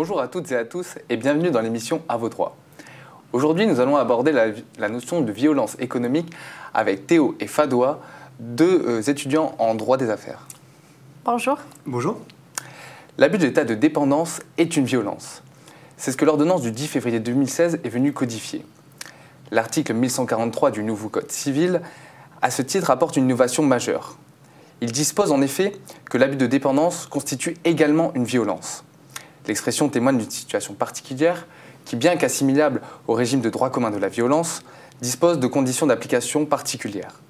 Bonjour à toutes et à tous et bienvenue dans l'émission À vos droits. Aujourd'hui, nous allons aborder la notion de violence économique avec Théo et Fadoua, deux étudiants en droit des affaires. Bonjour. Bonjour. L'abus de l'état de dépendance est une violence. C'est ce que l'ordonnance du 10 février 2016 est venue codifier. L'article 1143 du nouveau Code civil, à ce titre, apporte une innovation majeure. Il dispose en effet que l'abus de dépendance constitue également une violence. L'expression témoigne d'une situation particulière qui, bien qu'assimilable au régime de droit commun de la violence, dispose de conditions d'application particulières.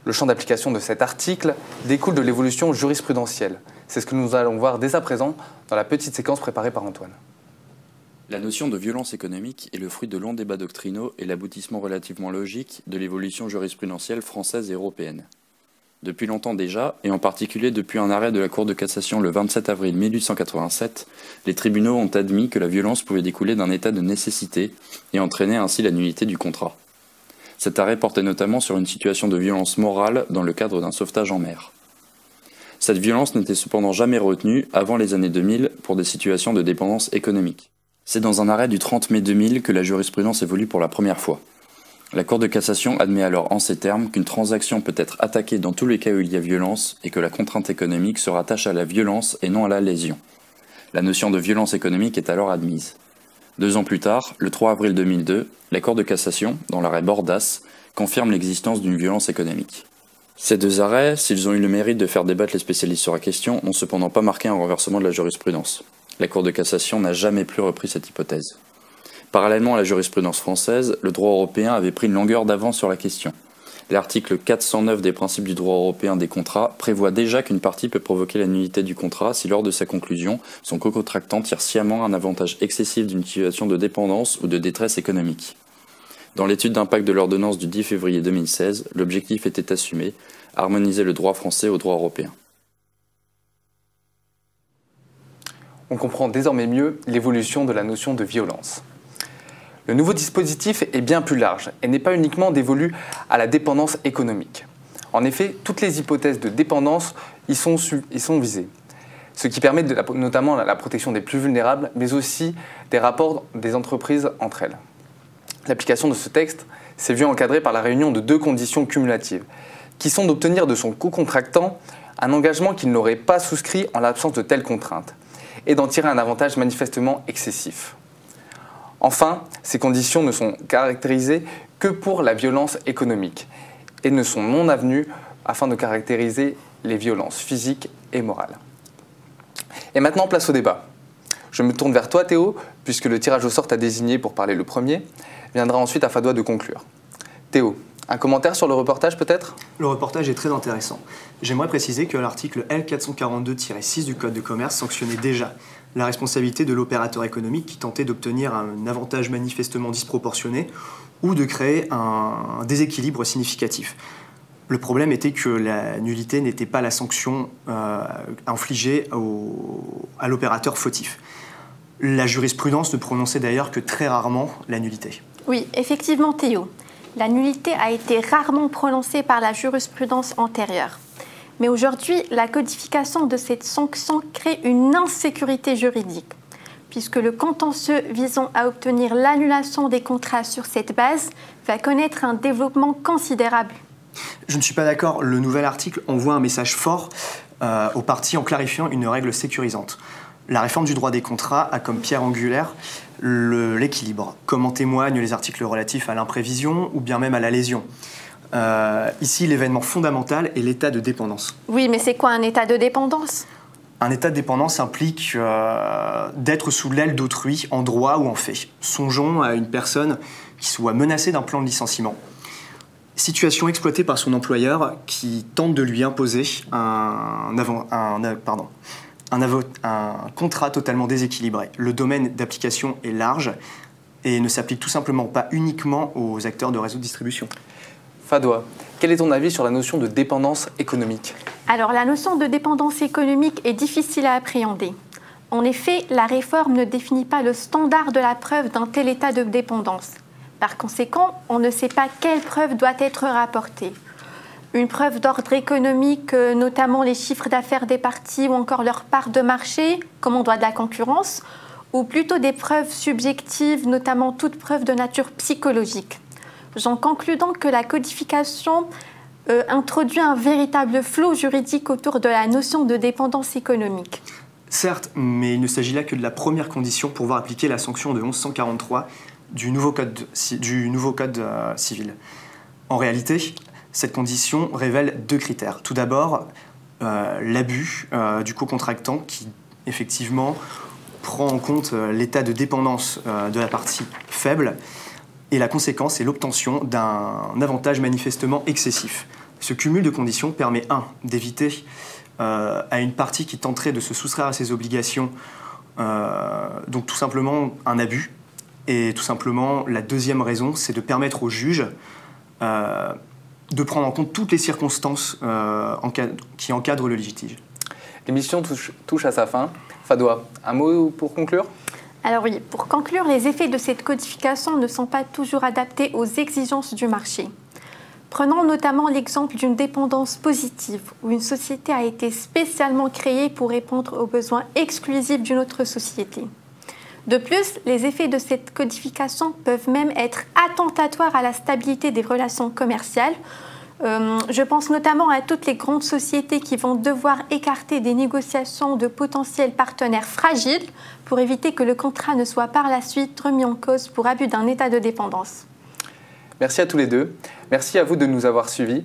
Le champ d'application de cet article découle de l'évolution jurisprudentielle. C'est ce que nous allons voir dès à présent dans la petite séquence préparée par Antoine. La notion de violence économique est le fruit de longs débats doctrinaux et l'aboutissement relativement logique de l'évolution jurisprudentielle française et européenne. Depuis longtemps déjà, et en particulier depuis un arrêt de la Cour de cassation le 27 avril 1887, les tribunaux ont admis que la violence pouvait découler d'un état de nécessité et entraîner ainsi la nullité du contrat. Cet arrêt portait notamment sur une situation de violence morale dans le cadre d'un sauvetage en mer. Cette violence n'était cependant jamais retenue avant les années 2000 pour des situations de dépendance économique. C'est dans un arrêt du 30 mai 2000 que la jurisprudence évolue pour la première fois. La Cour de cassation admet alors en ces termes qu'une transaction peut être attaquée dans tous les cas où il y a violence et que la contrainte économique se rattache à la violence et non à la lésion. La notion de violence économique est alors admise. 2 ans plus tard, le 3 avril 2002, la Cour de cassation, dans l'arrêt Bordas, confirme l'existence d'une violence économique. Ces deux arrêts, s'ils ont eu le mérite de faire débattre les spécialistes sur la question, n'ont cependant pas marqué un renversement de la jurisprudence. La Cour de cassation n'a jamais plus repris cette hypothèse. Parallèlement à la jurisprudence française, le droit européen avait pris une longueur d'avance sur la question. L'article 409 des principes du droit européen des contrats prévoit déjà qu'une partie peut provoquer la nullité du contrat si lors de sa conclusion, son co-contractant tire sciemment un avantage excessif d'une situation de dépendance ou de détresse économique. Dans l'étude d'impact de l'ordonnance du 10 février 2016, l'objectif était assumé, harmoniser le droit français au droit européen. On comprend désormais mieux l'évolution de la notion de violence. Le nouveau dispositif est bien plus large et n'est pas uniquement dévolu à la dépendance économique. En effet, toutes les hypothèses de dépendance y sont visées, ce qui permet notamment la protection des plus vulnérables, mais aussi des rapports des entreprises entre elles. L'application de ce texte s'est vue encadrée par la réunion de 2 conditions cumulatives, qui sont d'obtenir de son co-contractant un engagement qu'il n'aurait pas souscrit en l'absence de telles contraintes, et d'en tirer un avantage manifestement excessif. Enfin, ces conditions ne sont caractérisées que pour la violence économique et ne sont non avenues afin de caractériser les violences physiques et morales. Et maintenant, place au débat. Je me tourne vers toi, Théo, puisque le tirage au sort t'a désigné pour parler le premier. Viendra ensuite à Fadoua de conclure. Théo, un commentaire sur le reportage peut-être ? Le reportage est très intéressant. J'aimerais préciser que l'article L442-6 du Code de commerce sanctionnait déjà la responsabilité de l'opérateur économique qui tentait d'obtenir un avantage manifestement disproportionné ou de créer un déséquilibre significatif. Le problème était que la nullité n'était pas la sanction infligée à l'opérateur fautif. La jurisprudence ne prononçait d'ailleurs que très rarement la nullité. Oui, effectivement Théo. La nullité a été rarement prononcée par la jurisprudence antérieure. Mais aujourd'hui, la codification de cette sanction crée une insécurité juridique, puisque le contentieux visant à obtenir l'annulation des contrats sur cette base va connaître un développement considérable. Je ne suis pas d'accord. Le nouvel article envoie un message fort aux parties en clarifiant une règle sécurisante. La réforme du droit des contrats a comme pierre angulaire l'équilibre, comme en témoignent les articles relatifs à l'imprévision ou bien même à la lésion. Ici, l'événement fondamental est l'état de dépendance. Oui, mais c'est quoi un état de dépendance ? Un état de dépendance implique d'être sous l'aile d'autrui, en droit ou en fait. Songeons à une personne qui soit menacée d'un plan de licenciement. Situation exploitée par son employeur qui tente de lui imposer un contrat totalement déséquilibré. Le domaine d'application est large et ne s'applique tout simplement pas uniquement aux acteurs de réseau de distribution. Fadoua, quel est ton avis sur la notion de dépendance économique ? Alors, la notion de dépendance économique est difficile à appréhender. En effet, la réforme ne définit pas le standard de la preuve d'un tel état de dépendance. Par conséquent, on ne sait pas quelle preuve doit être rapportée. Une preuve d'ordre économique, notamment les chiffres d'affaires des parties ou encore leur part de marché, comme on doit de la concurrence, ou plutôt des preuves subjectives, notamment toute preuve de nature psychologique. J'en conclus donc que la codification introduit un véritable flou juridique autour de la notion de dépendance économique. Certes, mais il ne s'agit là que de la première condition pour voir appliquer la sanction de 1143 du nouveau code civil. En réalité, cette condition révèle 2 critères. Tout d'abord, l'abus du co-contractant qui, effectivement, prend en compte l'état de dépendance de la partie faible, et la conséquence est l'obtention d'un avantage manifestement excessif. Ce cumul de conditions permet, d'éviter à une partie qui tenterait de se soustraire à ses obligations, donc tout simplement un abus, et tout simplement la deuxième raison, c'est de permettre au juge de prendre en compte toutes les circonstances qui encadrent le litige. L'émission touche à sa fin. Fadoua, un mot pour conclure ? Alors oui, pour conclure, les effets de cette codification ne sont pas toujours adaptés aux exigences du marché. Prenons notamment l'exemple d'une dépendance positive, où une société a été spécialement créée pour répondre aux besoins exclusifs d'une autre société. De plus, les effets de cette codification peuvent même être attentatoires à la stabilité des relations commerciales. Je pense notamment à toutes les grandes sociétés qui vont devoir écarter des négociations de potentiels partenaires fragiles pour éviter que le contrat ne soit par la suite remis en cause pour abus d'un état de dépendance. Merci à tous les deux. Merci à vous de nous avoir suivis.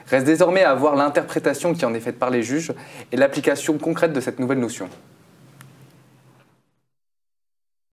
Reste désormais à voir l'interprétation qui en est faite par les juges et l'application concrète de cette nouvelle notion.